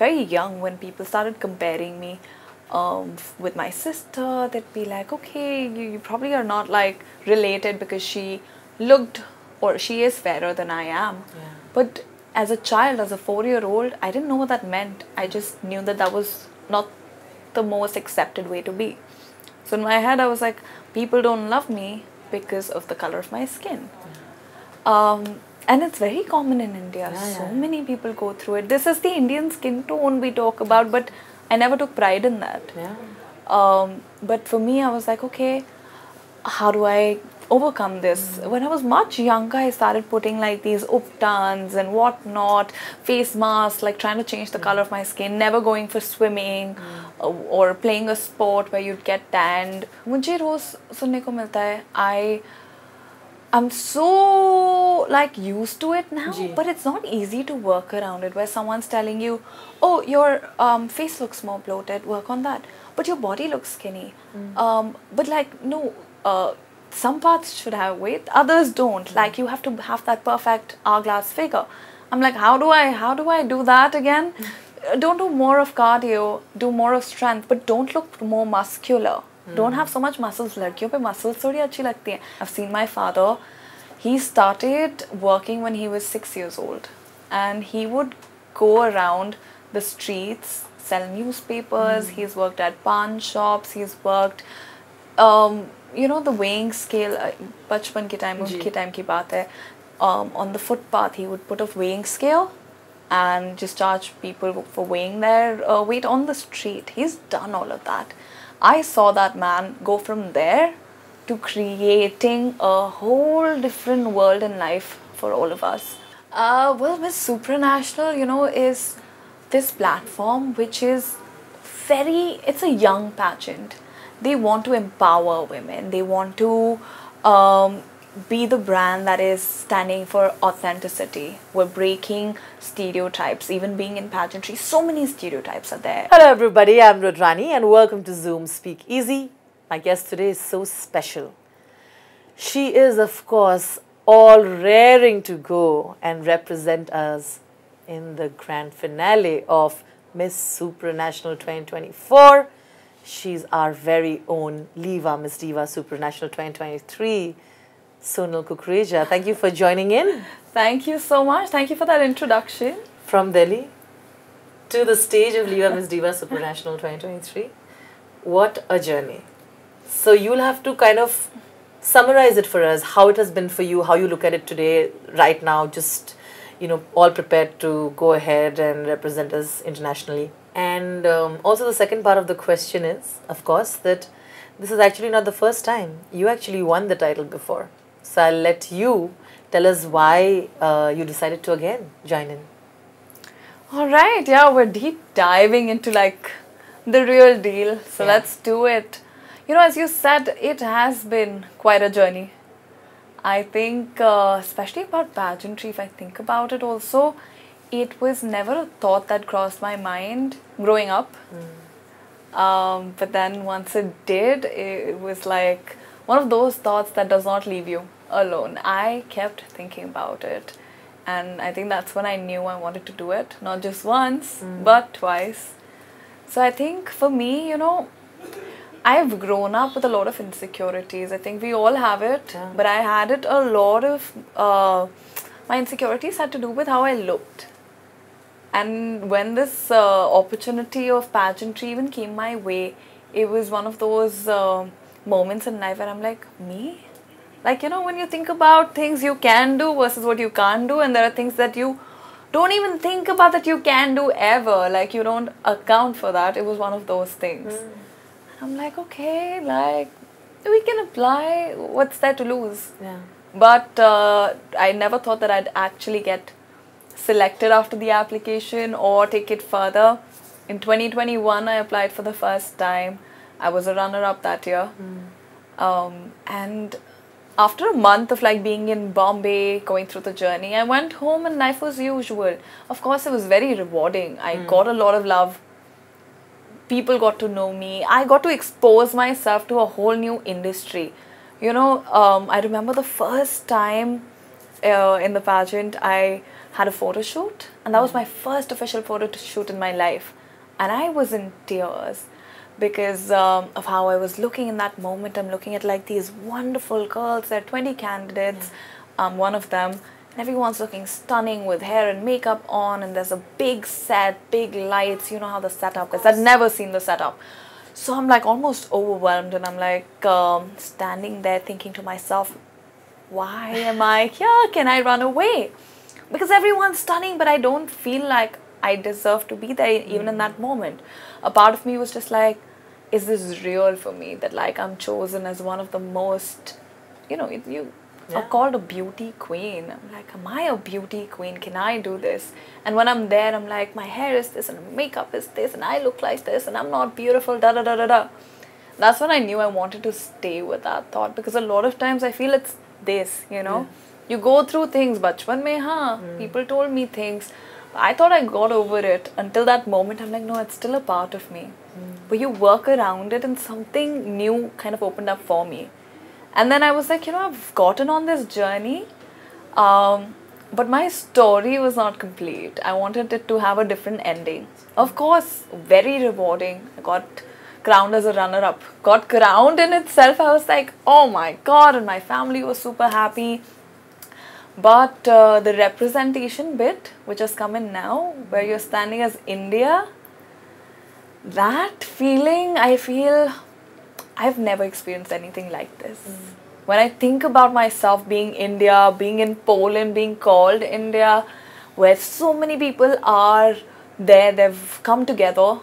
very young, when people started comparing me with my sister, they'd be like, okay, you probably are not like related because she looked, or she is fairer than I am. Yeah. But as a child, as a 4-year-old, I didn't know what that meant. I just knew that that was not the most accepted way to be. So in my head, I was like, people don't love me because of the color of my skin. And it's very common in India. Yeah, So yeah. many people go through it. This is the Indian skin tone we talk about, but I never took pride in that. Yeah. But for me, I was like, okay, how do I overcome this? When I was much younger, I started putting like these uptans and whatnot, face masks, like trying to change the color of my skin, never going for swimming or playing a sport where you'd get tanned. मुझे रोज सुनने को मिलता है. I'm so like used to it now, but it's not easy to work around it, where someone's telling you, oh, your face looks more bloated, work on that, but your body looks skinny. But like, no, some parts should have weight, others don't. Like, you have to have that perfect hourglass figure. I'm like, how do I do that again? Don't do more of cardio, do more of strength, but don't look more muscular. Don't have so much muscles. लड़कियों पे muscles थोड़ी अच्छी लगती हैं. I've seen my father. He started working when he was 6 years old, and he would go around the streets, sell newspapers. He's worked at pawn shops. He's worked, you know, the weighing scale. बचपन के time, उसके time की बात है. On the footpath, he would put a weighing scale and just charge people for weighing their weight on the street. He's done all of that. I saw that man go from there to creating a whole different world in life for all of us. Well, Miss Supranational, you know, is this platform which is it's a young pageant. They want to empower women. They want to be the brand that is standing for authenticity. We're breaking stereotypes. Even being in pageantry, so many stereotypes are there. Hello everybody, I'm Rudrani and welcome to Zoom Speak Easy. My guest today is so special. She is, of course, all raring to go and represent us in the grand finale of Miss Supranational 2024. She's our very own Miss Diva Supranational 2023. Sonal Kukreja, thank you for joining in. Thank you so much. Thank you for that introduction. From Delhi to the stage of Miss Diva Supranational 2023. What a journey. So you'll have to kind of summarize it for us, how it has been for you, how you look at it today, right now, just, you know, all prepared to go ahead and represent us internationally. And also the second part of the question is, of course, that this is actually not the first time. You actually won the title before. So I'll let you tell us why you decided to again join in. All right, yeah, we're deep diving into like the real deal. So let's do it. You know, as you said, it has been quite a journey. I think, especially about pageantry, if I think about it also, it was never a thought that crossed my mind growing up. But then once it did, it was like one of those thoughts that does not leave you alone. I kept thinking about it, and I think that's when I knew I wanted to do it, not just once but twice. So I think for me, you know, I've grown up with a lot of insecurities. I think we all have it, but I had it a lot of my insecurities had to do with how I looked. And when this opportunity of pageantry even came my way, it was one of those moments in life where I'm like, me? Like, you know, when you think about things you can do versus what you can't do, and there are things that you don't even think about that you can do ever, like you don't account for that. It was one of those things. I'm like, okay, like, we can apply, what's there to lose? But I never thought that I'd actually get selected after the application or take it further. In 2021, I applied for the first time. I was a runner-up that year. And after a month of like being in Bombay, going through the journey, I went home and life was usual. Of course, it was very rewarding. I got a lot of love. People got to know me. I got to expose myself to a whole new industry. You know, I remember the first time in the pageant, I had a photo shoot, and that was my first official photo shoot in my life. And I was in tears because of how I was looking in that moment. I'm looking at like these wonderful girls. There are 20 candidates. I'm one of them. And everyone's looking stunning with hair and makeup on, and there's a big set, big lights. You know how the setup is. I'd never seen the setup. So I'm like almost overwhelmed, and I'm like standing there thinking to myself, why am I here? Can I run away? Because everyone's stunning, but I don't feel like I deserve to be there even in that moment. A part of me was just like, is this real for me? That like I'm chosen as one of the most, you know, you are called a beauty queen. I'm like, am I a beauty queen? Can I do this? And when I'm there, I'm like, my hair is this and my makeup is this and I look like this and I'm not beautiful, da da da da da. That's when I knew I wanted to stay with that thought, because a lot of times I feel it's this, you know. You go through things, bachpan mein, people told me things. I thought I got over it. Until that moment, I'm like, no, it's still a part of me. But you work around it and something new kind of opened up for me. And then I was like, you know, I've gotten on this journey, but my story was not complete. I wanted it to have a different ending. Of course, very rewarding. I got crowned as a runner-up. Got crowned in itself. I was like, oh my God, and my family was super happy. But the representation bit, which has come in now, where you're standing as India, that feeling, I feel I've never experienced anything like this. When I think about myself being India, being in Poland, being called India, where so many people are there, they've come together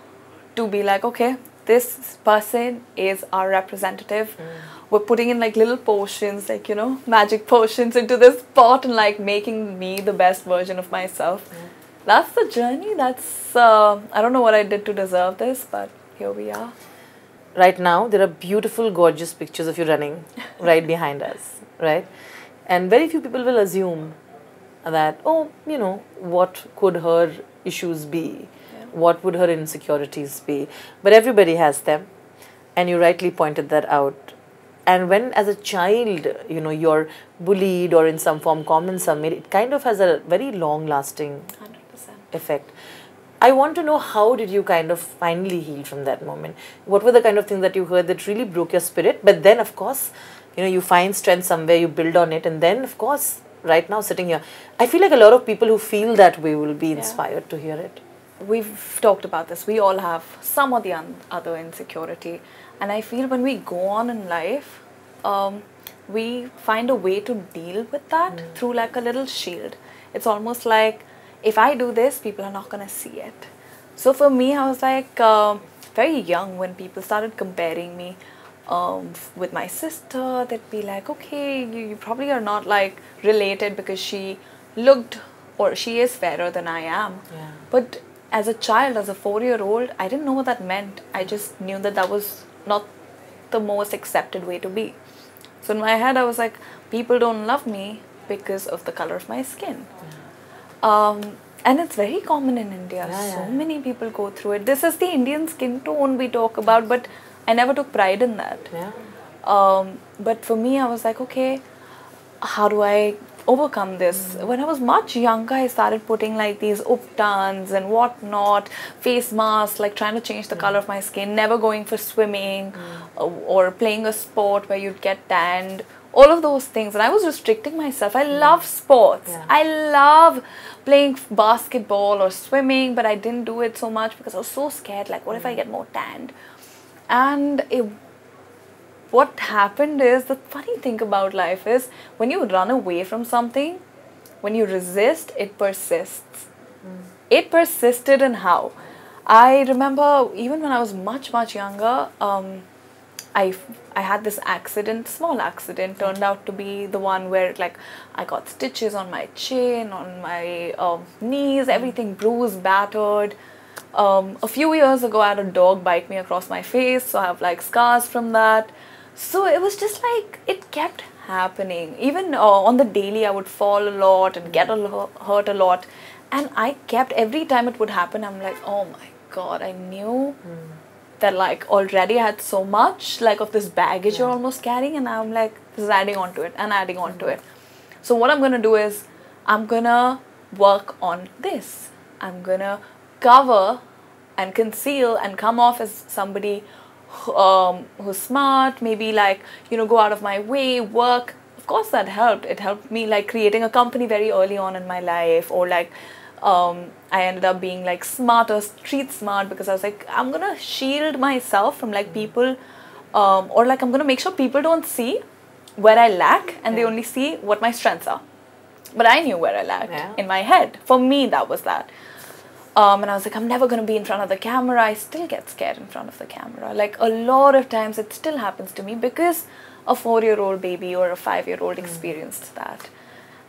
to be like, okay, this person is our representative. We're putting in like little potions, like, you know, magic potions into this pot and like making me the best version of myself. That's the journey. That's, I don't know what I did to deserve this, but here we are. Right now, there are beautiful, gorgeous pictures of you running right behind us, right? And very few people will assume that, oh, you know, what could her issues be? What would her insecurities be? But everybody has them. And you rightly pointed that out. And when as a child, you know, you're bullied or in some form comments are made, it kind of has a very long-lasting 100%. effect. I want to know, how did you kind of finally heal from that moment? What were the kind of things that you heard that really broke your spirit? But then, of course, you know, you find strength somewhere, you build on it. And then, of course, right now sitting here, I feel like a lot of people who feel that way will be inspired to hear it. We've talked about this. We all have some or the other insecurity. And I feel when we go on in life, we find a way to deal with that through like a little shield. It's almost like, if I do this, people are not going to see it. So for me, I was like very young when people started comparing me with my sister. They'd be like, okay, you probably are not like related because she looked, or she is fairer than I am. But as a child, as a 4-year-old, I didn't know what that meant. I just knew that that was not the most accepted way to be. So in my head, I was like, people don't love me because of the color of my skin. And it's very common in India. So many people go through it. This is the Indian skin tone we talk about, but I never took pride in that. But for me, I was like, okay, how do I overcome this? When I was much younger, I started putting like these uptans and whatnot, face masks, like trying to change the color of my skin, never going for swimming or playing a sport where you'd get tanned. All of those things, and I was restricting myself. I love sports. I love playing basketball or swimming, but I didn't do it so much because I was so scared, like what if I get more tanned? And what happened is, the funny thing about life is, when you run away from something, when you resist, it persists. It persisted in how? I remember even when I was much younger, I had this accident, small accident, turned out to be the one where like I got stitches on my chin, on my knees, everything bruised, battered. A few years ago, I had a dog bite me across my face, so I have like scars from that. So it was just like, it kept happening. Even on the daily, I would fall a lot and get hurt a lot. And I kept, every time it would happen, I'm like, oh my God, I knew that like already I had so much like of this baggage you're almost carrying, and I'm like, this is adding on to it and adding on to it. So what I'm going to do is, I'm going to work on this. I'm gonna cover and conceal and come off as somebody who's smart, maybe like, go out of my way, work. Of course that helped. It helped me like creating a company very early on in my life, or like I ended up being like smarter, street smart, because I was like, I'm gonna shield myself from like people, or like I'm gonna make sure people don't see where I lack and they only see what my strengths are. But I knew where I lacked in my head. For me, that was that. And I was like, I'm never going to be in front of the camera. I still get scared in front of the camera. Like a lot of times it still happens to me because a 4-year-old baby or a 5-year-old experienced that.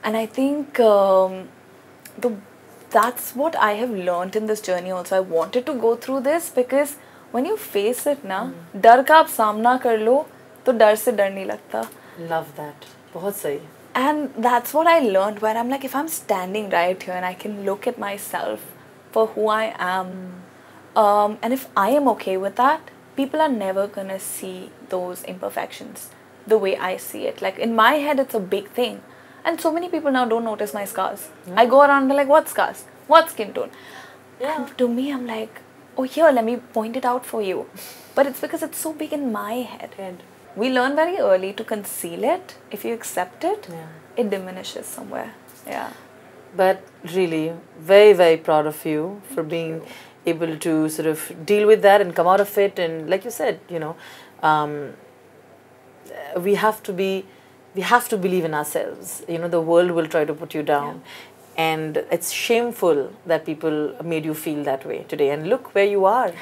And I think that's what I have learned in this journey also. I wanted to go through this because when you face it na, डर का आप सामना कर लो तो डर से डर नहीं लगता. Love that. बहुत सही. And that's what I learned, where I'm like, if I'm standing right here and I can look at myself for who I am, and if I am okay with that, people are never gonna see those imperfections the way I see it. Like in my head, it's a big thing, and so many people now don't notice my scars. I go around and they're like, what scars? What skin tone? And to me, I'm like, oh, here, let me point it out for you. But it's because it's so big in my head. We learn very early to conceal it. If you accept it, it diminishes somewhere. Yeah. But really, very, very proud of you for being able to sort of deal with that and come out of it. And like you said, we have to believe in ourselves. The world will try to put you down. And it's shameful that people made you feel that way today. And look where you are.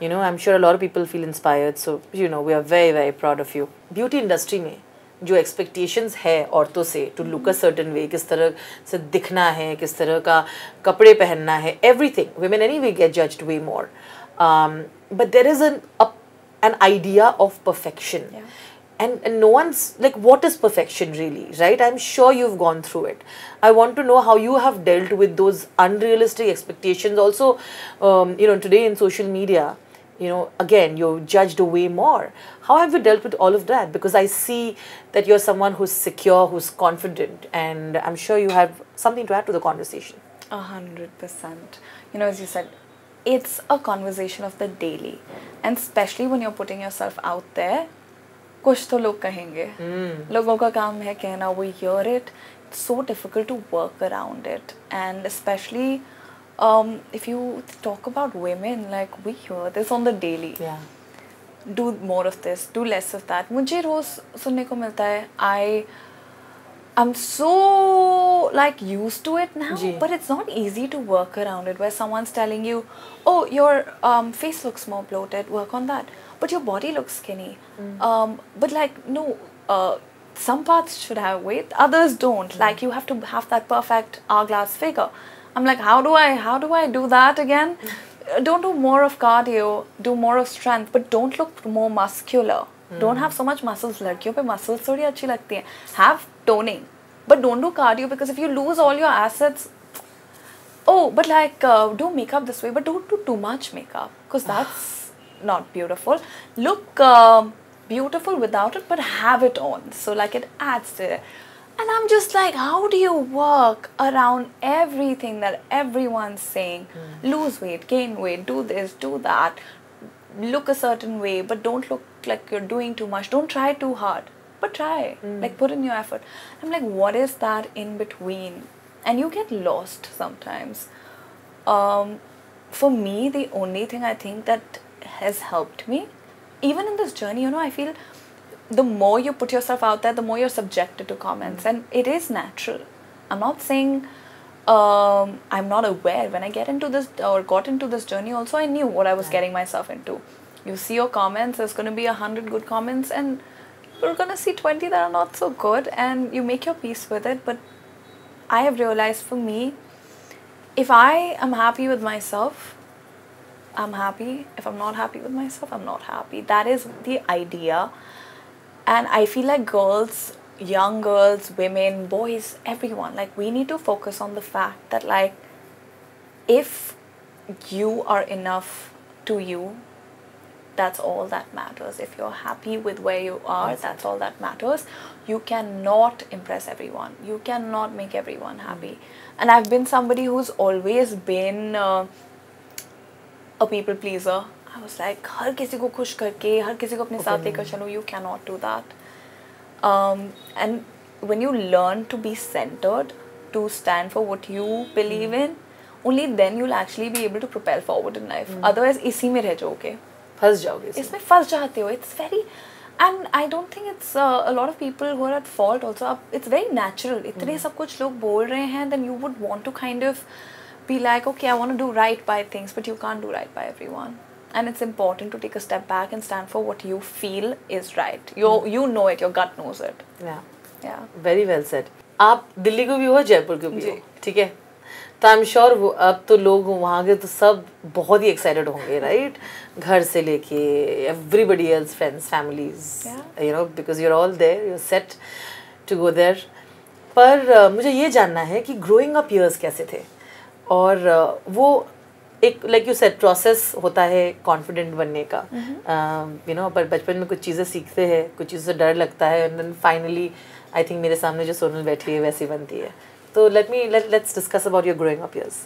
I'm sure a lot of people feel inspired. So, we are very, very proud of you. Beauty industry में जो expectations है औरतों से to look a certain way, किस तरह से दिखना है, किस तरह का कपड़े पहनना है, everything. Women anyway get judged way more. But there is an idea of perfection. Yeah. And no one's like, what is perfection really, right? I'm sure you've gone through it. I want to know how you have dealt with those unrealistic expectations. Also, today in social media, again, you're judged way more. How have you dealt with all of that? Because I see that you're someone who's secure, who's confident, and I'm sure you have something to add to the conversation. 100%. As you said, it's a conversation of the daily. And especially when you're putting yourself out there, कुछ तो लोग कहेंगे. लोगों का काम है कहना. We hear it. It's so difficult to work around it. And especially if you talk about women, like we hear this on the daily. Yeah. Do more of this, do less of that. मुझे रोज सुनने को मिलता है. I'm so like used to it now, but it's not easy to work around it, where someone's telling you, oh, your face looks more bloated, work on that. But your body looks skinny. But like, no, some parts should have weight, others don't. Like you have to have that perfect hourglass figure. I'm like, how do I do that again? Don't do more of cardio, do more of strength, but don't look more muscular. Don't have so much muscles. लड़कियों पे muscles थोड़ी अच्छी लगती हैं. Have toning, but don't do cardio, because if you lose all your assets, but like do makeup this way, but don't do too much makeup, because that's not beautiful. Look beautiful without it, but have it on, so like it adds to it. And I'm just like, how do you work around everything that everyone's saying? Lose weight, gain weight, do this, do that, look a certain way, but don't look like you're doing too much. Don't try too hard, but try. Like put in your effort. I'm like, what is that in between? And you get lost sometimes. For me, the only thing I think that has helped me, even in this journey, I feel the more you put yourself out there, the more you're subjected to comments. And it is natural. I'm not saying I'm not aware. When I got into this journey also, I knew what I was getting myself into. You see your comments, there's going to be 100 good comments, and you're going to see 20 that are not so good, and you make your peace with it. But I have realized, for me, if I am happy with myself, I'm happy. If I'm not happy with myself, I'm not happy. That is the idea. And I feel like girls, young girls, women, boys, everyone, like we need to focus on the fact that like if you are enough to you, that's all that matters. If you're happy with where you are, that's all that matters. You cannot impress everyone. You cannot make everyone happy. And I've been somebody who's always been a people pleaser. I was like, हर किसी को खुश करके, हर किसी को अपने साथ लेकर चलो. You cannot do that. And when you learn to be centered, to stand for what you believe in, only then you'll actually be able to propel forward in life. Otherwise, इसी में रह जाओगे. फंस जाओगे. इसमें फंस जाते हो. It's very, and I don't think it's a lot of people who are at fault also. It's very natural. इतने सब कुछ लोग बोल रहे हैं, then you would want to kind of be like, okay, I want to do right by things, but you can't do right by everyone. And it's important to take a step back and stand for what you feel is right. You know it, your gut knows it. Yeah. Very well said. आप दिल्ली को भी हो, जयपुर को भी हो, ठीक है? तो आई एम श्योर अब तो लोग वहाँ के तो सब बहुत ही एक्साइटेड होंगे, राइट? घर से लेके everybody else, friends, families, you know, because you are all there, you are set to go there. पर मुझे ये जानना है कि ग्रोइंग अप ईयर्स कैसे थे, और वो एक लाइक यू सेड प्रोसेस होता है कॉन्फिडेंट बनने का, यू नो, पर बचपन में कुछ चीज़ें सीखते हैं, कुछ चीज़ों से डर लगता है, and then finally I think मेरे सामने जो सोनल बैठी है वैसी बनती है. So let's discuss about your growing up years.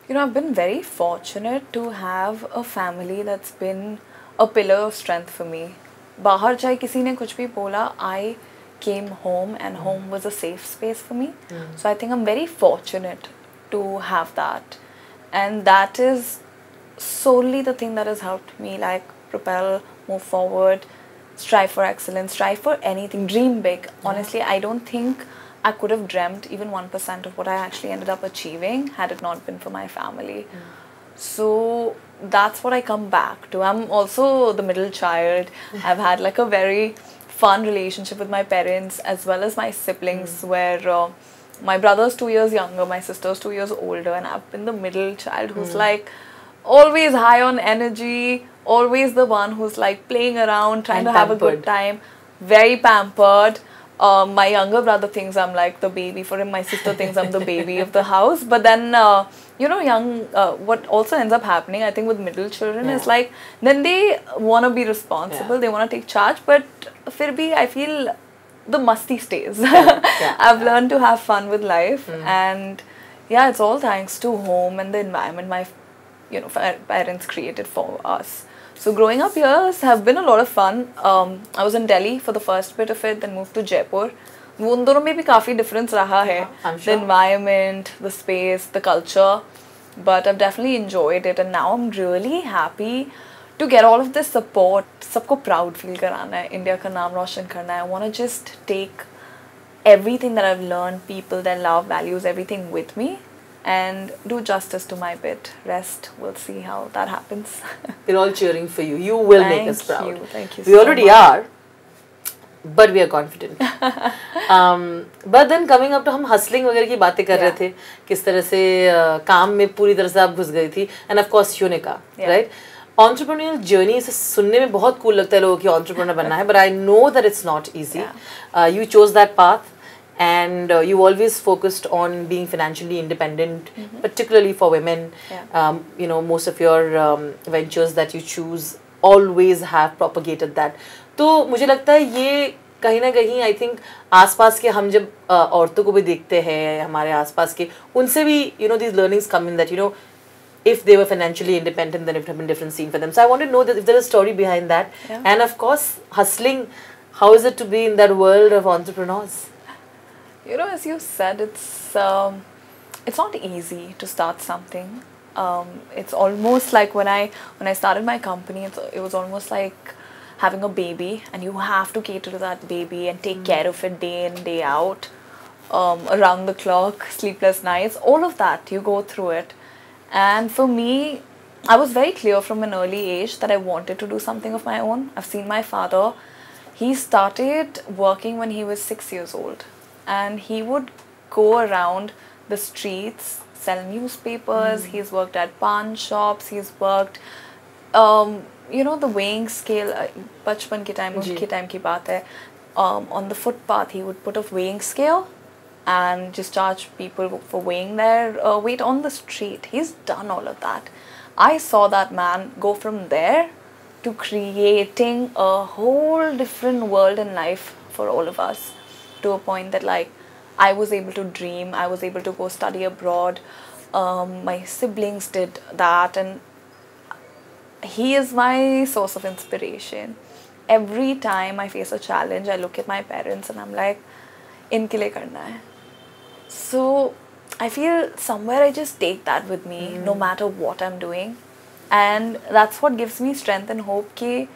You know, I've been very fortunate to have a family that's been a pillar of strength for me. बाहर चाहे किसी ने कुछ भी बोला, I came home and home was a safe space for me. So I think I'm very fortunate to have that. And that is solely the thing that has helped me like propel, move forward, strive for excellence, strive for anything, dream big. Honestly, I don't think I could have dreamt even 1% of what I actually ended up achieving had it not been for my family. So that's what I come back to. I'm also the middle child. I've had like a very fun relationship with my parents as well as my siblings, where my brother's 2 years younger, my sister's 2 years older, and I've been the middle child who's like always high on energy, always the one who's like playing around, trying to have a good time, very pampered. My younger brother thinks I'm like the baby for him. My sister thinks I'm the baby of the house. But then, you know, what also ends up happening, I think, with middle children is like, then they want to be responsible. They want to take charge. But fir bhi, I feel the musty stays. I've learned to have fun with life. And yeah, it's all thanks to home and the environment my parents created for us. So growing up years have been a lot of fun. I was in Delhi for the first bit of it, then moved to Jaipur. वो उन दोनों में भी काफ़ी difference रहा है. The environment, the space, the culture. But I've definitely enjoyed it, and now I'm really happy to get all of this support. सबको proud feel कराना है, India का नाम रोशन करना है. I want to just take everything that I've learned, people, their love, values, everything with me, and do justice to my bit. Rest, we'll see how that happens. We're all cheering for you. You will make us proud. Thank you. We already are, but we are confident. But then coming up to हम hustling वगैरह की बातें कर रहे थे, किस तरह से काम में पूरी तरह से आप घुस गई थी, and of course Unica, right? Entrepreneurial journey से सुनने में बहुत cool लगता है लोगों की entrepreneur बनना है, but I know that it's not easy. You chose that path. And you always focused on being financially independent, particularly for women. You know, most of your ventures that you choose always have propagated that. तो मुझे लगता है ये कहीं ना कहीं I think आसपास के हम जब औरतों को भी देखते हैं हमारे आसपास के उनसे भी you know these learnings come in that you know if they were financially independent then it would have been different scene for them. So I want to know that if there is a story behind that, and of course hustling. How is it to be in that world of entrepreneurs? You know, as you said, it's not easy to start something. It's almost like when I started my company, it was almost like having a baby, and you have to cater to that baby and take care of it day in, day out, around the clock, sleepless nights, all of that, you go through it. And for me, I was very clear from an early age that I wanted to do something of my own. I've seen my father. He started working when he was 6 years old. And he would go around the streets, sell newspapers. He's worked at pawn shops. He's worked, you know, the weighing scale. Bachpan ke time, uski time ki baat hai. On the footpath, he would put a weighing scale and just charge people for weighing their weight on the street. He's done all of that. I saw that man go from there to creating a whole different world in life for all of us, to a point that like I was able to dream, I was able to go study abroad. My siblings did that, and he is my source of inspiration. Every time I face a challenge, I look at my parents and I'm like, इनके लिए करना है. So I feel somewhere I just take that with me, no matter what I'm doing. And that's what gives me strength and hope कि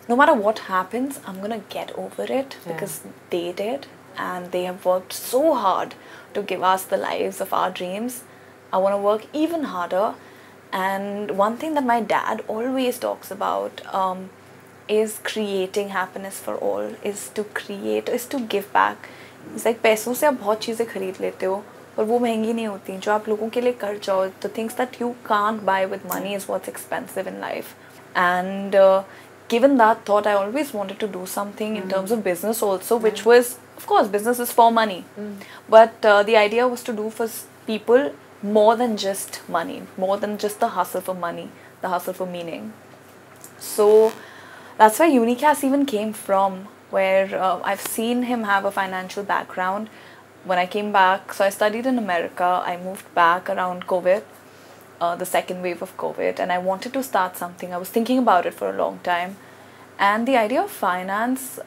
no matter what happens, I'm gonna get over it, because they did, and they have worked so hard to give us the lives of our dreams. I want to work even harder. And one thing that my dad always talks about is creating happiness for all, is to create, is to give back. It's like पैसों से आप बहुत चीज़ें खरीद लेते हो, पर वो महंगी नहीं होती. जो आप लोगों के लिए कर जाओ, the things that you can't buy with money is what's expensive in life. And given that thought, I always wanted to do something in terms of business also, which was, of course, business is for money. But the idea was to do for people more than just money, more than just the hustle for money, the hustle for meaning. So that's where Unicas even came from, where I've seen him have a financial background. When I came back, so I studied in America, I moved back around COVID, the second wave of COVID, and I wanted to start something. I was thinking about it for a long time. And the idea of finance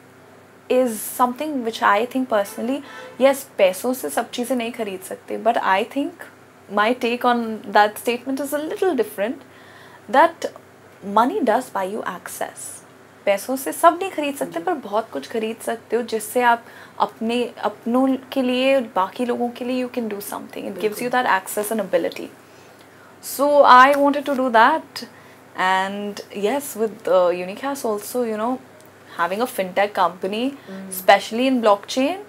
is something which I think personally, yes, पैसों से सब चीज़ें नहीं खरीद सकते, but I think my take on that statement is a little different, that money does buy you access. पैसों से सब नहीं खरीद सकते, पर बहुत कुछ खरीद सकते हो जिससे आप अपनों के लिए, बाकी लोगों के लिए you can do something. It gives you that access and ability. So I wanted to do that. And yes, with Unicas also, you know, having a fintech company, especially in blockchain,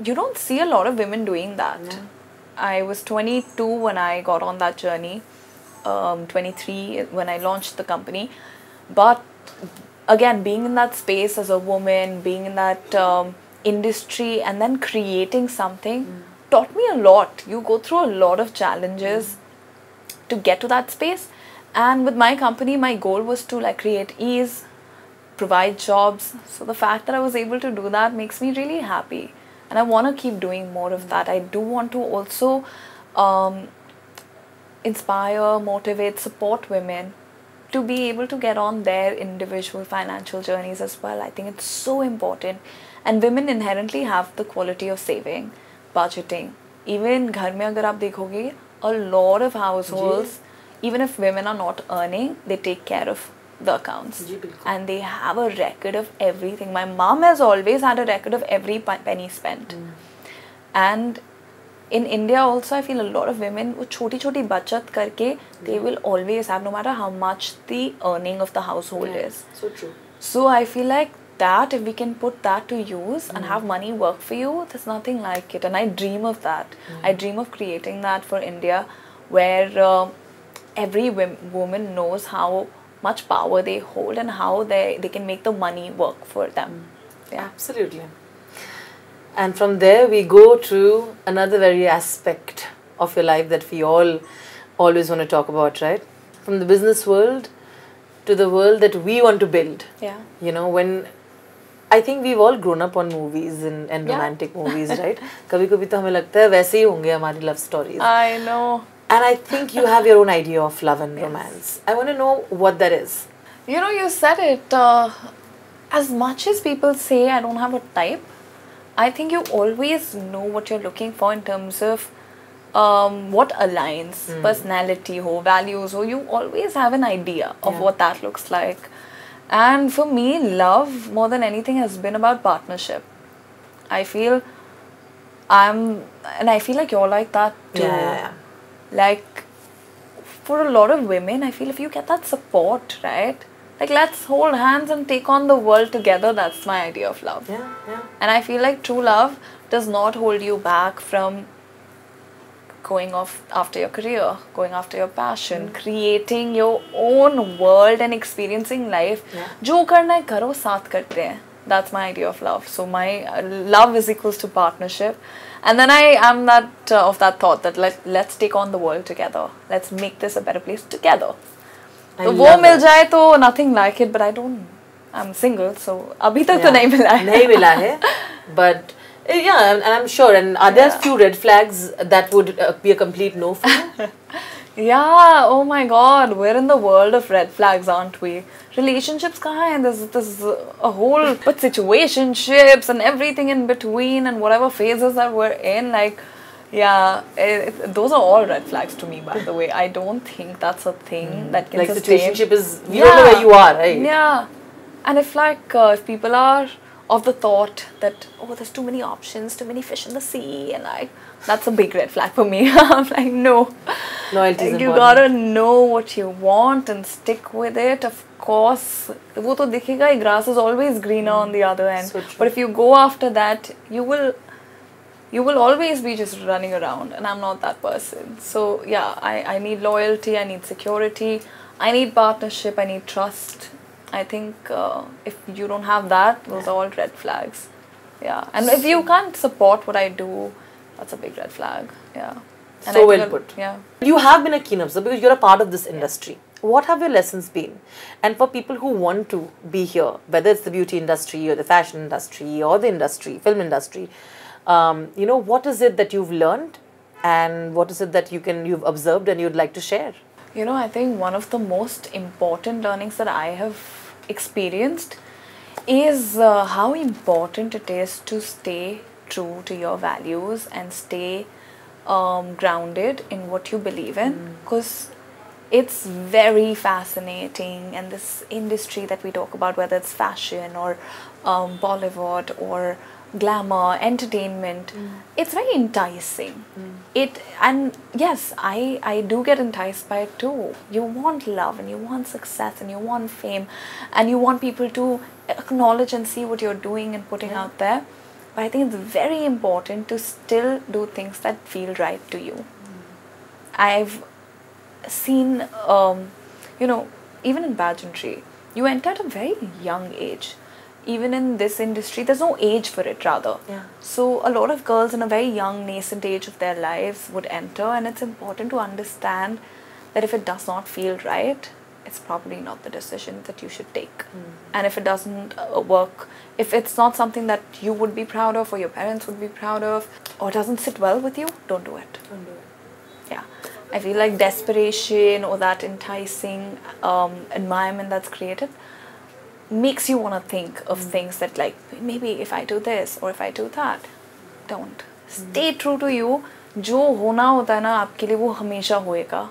you don't see a lot of women doing that. I was 22 when I got on that journey, 23 when I launched the company. But again, being in that space as a woman, being in that industry, and then creating something taught me a lot. You go through a lot of challenges to get to that space. And with my company, my goal was to like create ease, provide jobs. So the fact that I was able to do that makes me really happy. And I want to keep doing more of that. I do want to also inspire, motivate, support women to be able to get on their individual financial journeys as well. I think it's so important. And women inherently have the quality of saving, budgeting. Even घर में अगर आप देखोगे, a lot of households, even if women are not earning, they take care of the accounts. And they have a record of everything. My mom has always had a record of every penny spent. And in India also, I feel a lot of women, वो छोटी-छोटी बचत करके, they will always have, no matter how much the earning of the household is. So true. So I feel like that, if we can put that to use and have money work for you, there's nothing like it. And I dream of that. I dream of creating that for India, where every woman knows how much power they hold and how they can make the money work for them. Yeah. Absolutely. And from there we go to another very aspect of your life that we all always want to talk about, right? From the business world to the world that we want to build. Yeah. You know, when I think we've all grown up on movies and romantic movies, right? कभी-कभी तो हमें लगता है वैसे ही होंगे हमारी love stories. I know. And I think you have your own idea of love and romance. I want to know what that is. You know, you said it. As much as people say I don't have a type, I think you always know what you're looking for in terms of what aligns, personality ho, values ho. You always have an idea of what that looks like. And for me, love more than anything has been about partnership. I feel I feel like you're like that too. Yeah. Like, for a lot of women, I feel if you get that support, right? Like, let's hold hands and take on the world together. That's my idea of love. Yeah, yeah. And I feel like true love does not hold you back from going off after your career, going after your passion, creating your own world and experiencing life. जो करना है करो, साथ करते हैं. That's my idea of love. So my love is equals to partnership. And then I am of that thought that let's take on the world together. Let's make this a better place together. तो वो मिल जाए तो nothing like it, but I don't. I'm single, so अभी तक तो नहीं मिला है. नहीं मिला है, but yeah, and I'm sure. And are there few red flags that would be a complete no for you? Yeah, oh my God, we're in the world of red flags, aren't we? Relationships kahan hai? There's a whole, but situationships and everything in between and whatever phases that we're in, like, yeah, those are all red flags to me, by the way. I don't think that's a thing that can like sustain. situationship is, you don't know where you are, right? Yeah, and if people are of the thought that, oh, there's too many options, too many fish in the sea, and like, that's a big red flag for me. I'm like, no. Loyalty is important. You gotta know what you want and stick with it. Of course, वो तो दिखेगा ही, grass is always greener on the other end. So but if you go after that, you will always be just running around, and I'm not that person. So yeah, I need loyalty, I need security, I need partnership, I need trust. I think if you don't have that, those are all red flags. Yeah, and if you can't support what I do, that's a big red flag. Yeah. And so well put. Yeah. You have been a keen observer because you're a part of this industry. What have your lessons been? And for people who want to be here, whether it's the beauty industry or the fashion industry or the industry, film industry, you know, what is it that you've learned and what is it that you've observed and you'd like to share? You know, I think one of the most important learnings that I have experienced is how important it is to stay true to your values and stay grounded in what you believe in, because it's very fascinating, and this industry that we talk about, whether it's fashion or Bollywood or glamour, entertainment, it's very enticing. And yes, I do get enticed by it too. You want love and you want success and you want fame and you want people to acknowledge and see what you're doing and putting out there. But I think it's very important to still do things that feel right to you. I've seen, you know, even in pageantry, you enter at a very young age. Even in this industry, there's no age for it, rather. Yeah. So a lot of girls in a very young, nascent age of their lives would enter, and it's important to understand that if it does not feel right, it's probably not the decision that you should take. And if it doesn't work, if it's not something that you would be proud of or your parents would be proud of, or doesn't sit well with you, don't do it. Don't do it. Yeah. I feel like desperation or that enticing environment that's created makes you want to think of things that, like, maybe if I do this or if I do that. Don't. Stay true to you. जो होना होता है ना आपके लिए वो हमेशा होएगा.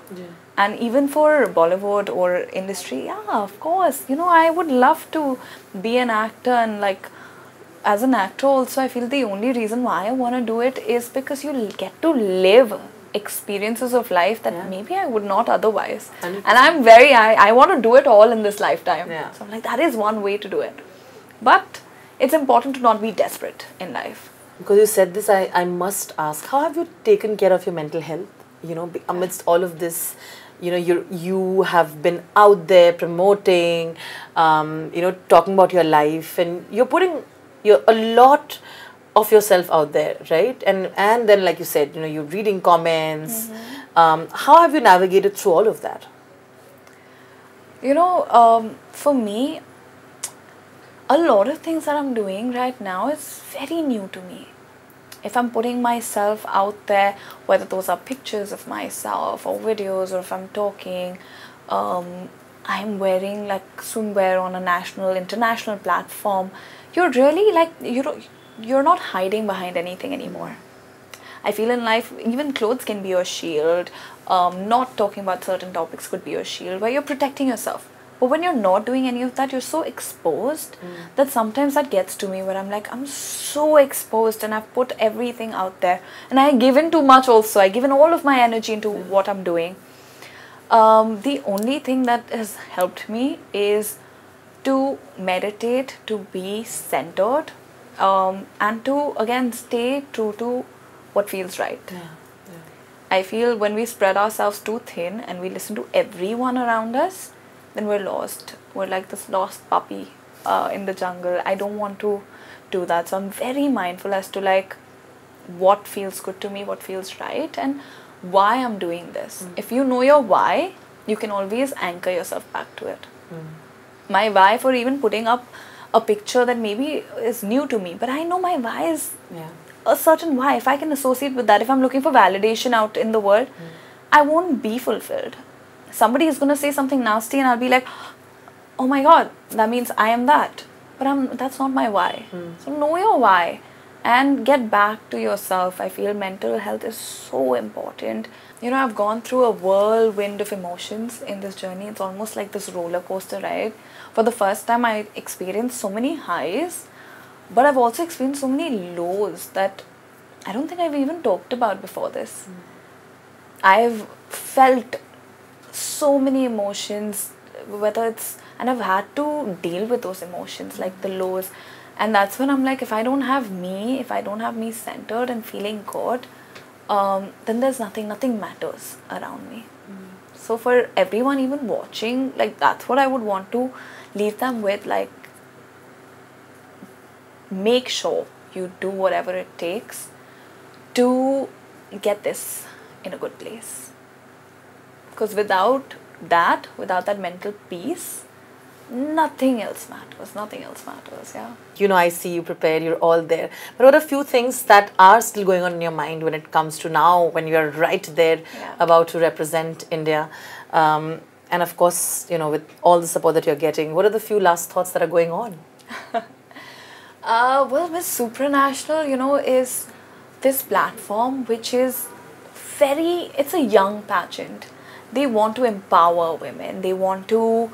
And even for Bollywood or industry, yeah, of course, you know, I would love to be an actor, and like as an actor also, I feel the only reason why I want to do it is because you get to live experiences of life that maybe I would not otherwise. 100%. And I'm very, I want to do it all in this lifetime. Yeah. So I'm like, that is one way to do it. But it's important to not be desperate in life. Because you said this, I must ask, how have you taken care of your mental health? You know, amidst all of this, you know, you have been out there promoting, you know, talking about your life, and you're putting a lot of yourself out there, right? And then, like you said, you know, you're reading comments. How have you navigated through all of that? You know, for me, a lot of things that I'm doing right now is very new to me. If I'm putting myself out there, whether those are pictures of myself or videos, or if I'm talking, I'm wearing like swimwear on a national, international platform, you're really like, you're not hiding behind anything anymore. I feel in life, even clothes can be your shield. Not talking about certain topics could be your shield, where you're protecting yourself. But when you're not doing any of that, you're so exposed that sometimes that gets to me, where I'm like, I'm so exposed and I've put everything out there. And I've given too much also. I've given all of my energy into what I'm doing. The only thing that has helped me is to meditate, to be centered, and to, again, stay true to what feels right. I feel when we spread ourselves too thin and we listen to everyone around us, then we're lost. We're like this lost puppy in the jungle. I don't want to do that. So I'm very mindful as to like what feels good to me, what feels right, and why I'm doing this. If you know your why, you can always anchor yourself back to it. My why for even putting up a picture that maybe is new to me, but I know my why is a certain why. If I can associate with that, if I'm looking for validation out in the world, I won't be fulfilled. Somebody is going to say something nasty and I'll be like, oh my god, that means I am that. But that's not my why. So know your why and get back to yourself. I feel mental health is so important. You know, I've gone through a whirlwind of emotions in this journey. It's almost like this roller coaster ride. For the first time, I experienced so many highs, but I've also experienced so many lows that I don't think I've even talked about before this. I've felt so many emotions, and I've had to deal with those emotions, like the lows. And that's when I'm like, if I don't have me centered and feeling good, then there's nothing matters around me. So for everyone even watching, like, that's what I would want to leave them with, like, make sure you do whatever it takes to get this in a good place. Because without that mental peace, nothing else matters, yeah. You know, I see you prepared, you're all there. But what are a few things that are still going on in your mind when it comes to now, when you're right there about to represent India? And of course, you know, with all the support that you're getting, what are the few last thoughts that are going on? Well, Miss Supranational, you know, is this platform which is it's a young pageant. They want to empower women. They want to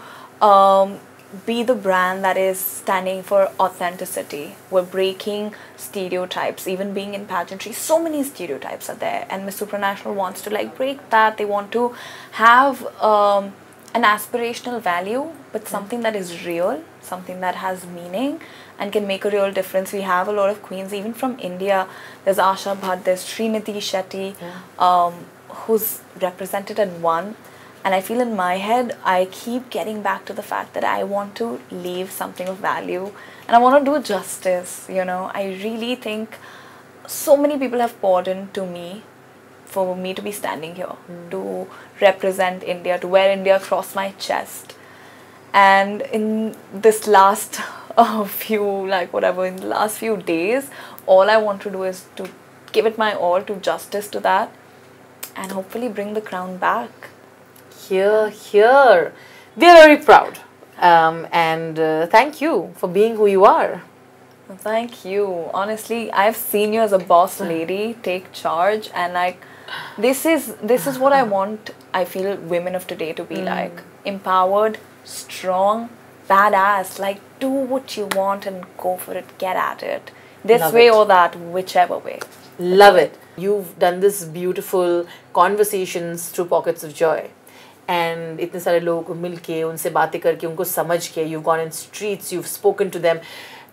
be the brand that is standing for authenticity. We're breaking stereotypes. Even being in pageantry, so many stereotypes are there, and Miss Supranational wants to, like, break that. They want to have an aspirational value, but something that is real, something that has meaning and can make a real difference. We have a lot of queens, even from India. There's Asha Bhatt, there's Srinidhi Shetty, who's represented and won. And I feel in my head, I keep getting back to the fact that I want to leave something of value and I want to do justice, you know. I really think so many people have poured into me for me to be standing here, to represent India, to wear India across my chest. And in this last in the last few days, all I want to do is to give it my all to justice to that and hopefully bring the crown back. Here. We are very proud. And thank you for being who you are. Thank you. Honestly, I've seen you as a boss lady, take charge, and like, this is what I want, I feel, women of today to be like. Empowered, strong, badass. Like, do what you want and go for it. Get at it. This Love way it. or that, whichever way. Love it. You've done this beautiful conversations through Pockets of Joy. And इतने सारे लोगों को मिलके उनसे बातें करके उनको समझ के, you've gone in streets, you've spoken to them,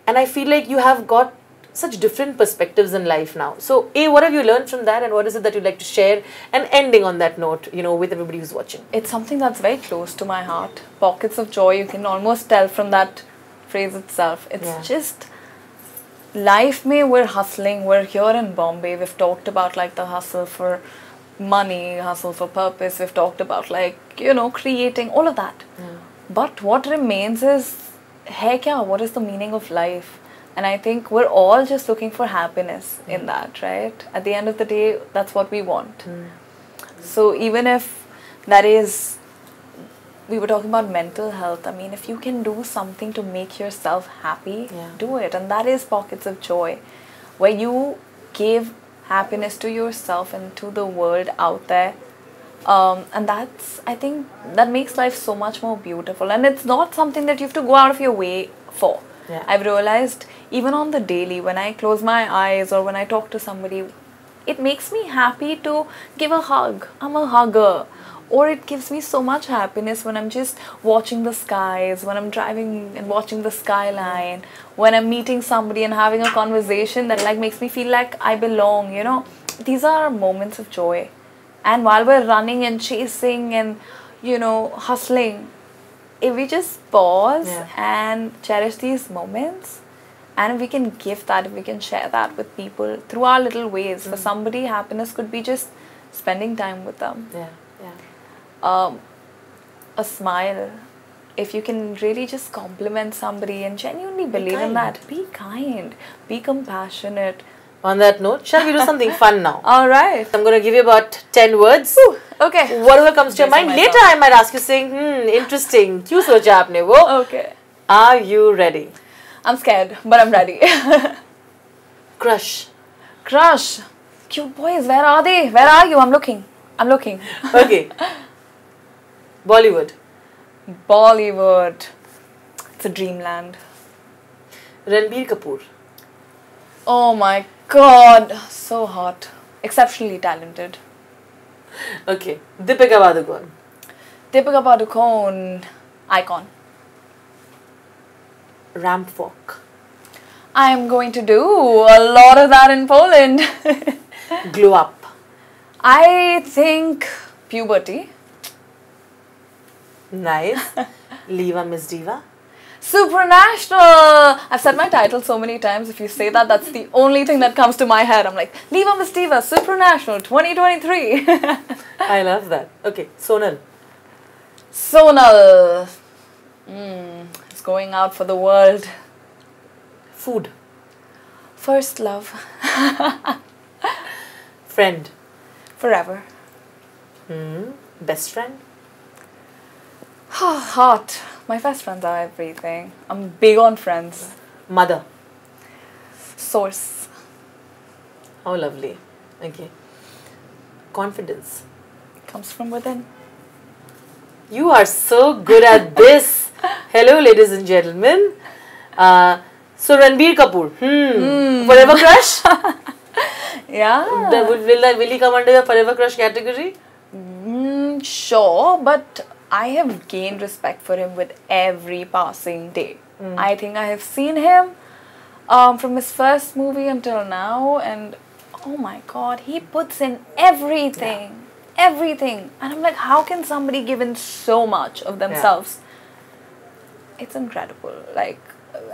and I feel like you have got such different perspectives in life now. So, what have you learned from that, and what is it that you'd like to share? And ending on that note, you know, with everybody who's watching. It's something that's very close to my heart. Pockets of joy, you can almost tell from that phrase itself. It's just life. We're hustling. We're here in Bombay. We've talked about like the hustle for money, hustle for purpose. We've talked about, like, you know, creating all of that. But what remains is, what is the meaning of life? And I think we're all just looking for happiness in that, right? At the end of the day, that's what we want. So even if that is, we were talking about mental health, I mean, if you can do something to make yourself happy, do it. And that is Pockets of Joy, where you give happiness to yourself and to the world out there. And that's, I think, that makes life so much more beautiful. And it's not something that you have to go out of your way for. I've realized, even on the daily, when I close my eyes or when I talk to somebody, it makes me happy to give a hug. I'm a hugger. Or it gives me so much happiness when I'm just watching the skies, when I'm driving and watching the skyline, when I'm meeting somebody and having a conversation that, like, makes me feel like I belong, you know. These are moments of joy. And while we're running and chasing and, you know, hustling, if we just pause and cherish these moments, and if we can give that, if we can share that with people through our little ways. For somebody, happiness could be just spending time with them. a smile. If you can really just compliment somebody and genuinely believe in that, be kind, be compassionate. On that note, shall we do something fun now? All right. I'm going to give you about 10 words. Ooh, okay. Whatever comes to your mind. Later, I might ask you saying, interesting. Kyun socha aapne wo? Okay. Are you ready? I'm scared, but I'm ready. Crush. Crush. Cute boys, where are they? Where are you? I'm looking. Okay. Bollywood. Bollywood. It's a dreamland. Ranbir Kapoor. Oh my god. So hot. Exceptionally talented. Okay. Deepika Padukone. Deepika Padukone. Icon. Ramp walk. I'm going to do a lot of that in Poland. Glow up. I think puberty. Nice. Liva Miss Diva. Supranational! I've said my title so many times. If you say that, that's the only thing that comes to my head. I'm like, Liva Miss Diva, Supranational 2023. I love that. Okay, Sonal. Sonal. It's going out for the world. Food. First love. Friend. Forever. Best friend. Hot. My best friends are everything. I'm big on friends. Mother. Source. How lovely. Okay. Confidence. Comes from within. You are so good at this. Hello, ladies and gentlemen. So Ranbir Kapoor. Forever crush? Yeah. Will he come under the forever crush category? Sure, but I have gained respect for him with every passing day. I think I have seen him from his first movie until now, and oh my god, he puts in everything. Everything. And I'm like, how can somebody give in so much of themselves? It's incredible. Like,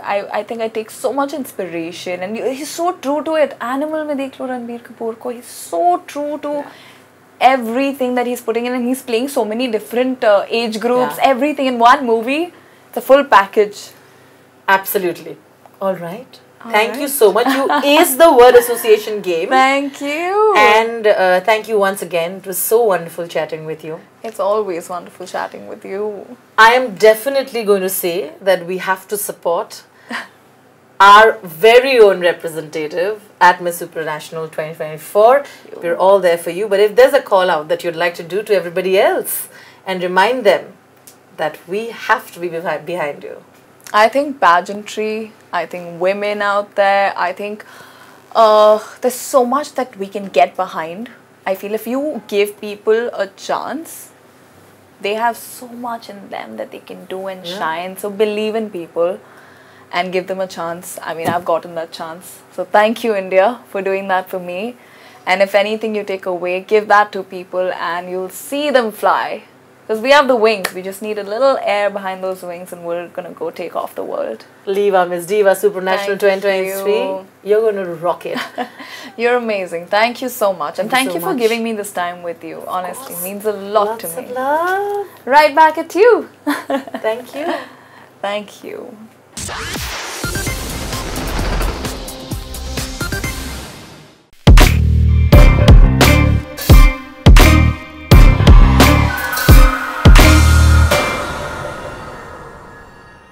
I think I take so much inspiration, and he's so true to it. Animal mein dekh lo Ranbir Kapoor ko, he's so true to everything that he's putting in, and he's playing so many different age groups, everything in one movie. It's a full package. Absolutely. All right. Thank you so much. You aced the word association game. Thank you. And thank you once again. It was so wonderful chatting with you. It's always wonderful chatting with you. I am definitely going to say that we have to support our very own representative at Miss Supranational 2024. We're all there for you. But if there's a call out that you'd like to do to everybody else and remind them that we have to be behind you. I think pageantry, I think women out there, I think there's so much that we can get behind. I feel if you give people a chance, they have so much in them that they can do and shine. So believe in people and give them a chance. I mean, I've gotten that chance. So thank you, India, for doing that for me. And if anything you take away, give that to people and you'll see them fly. Because we have the wings. We just need a little air behind those wings and we're going to go take off the world. Liva, Miss Diva, Supranational 2023. You're going to rock it. You're amazing. Thank you so much. And thank you for giving me this time with you. Honestly, it means a lot to me. Lots of love. Right back at you. Thank you. Thank you.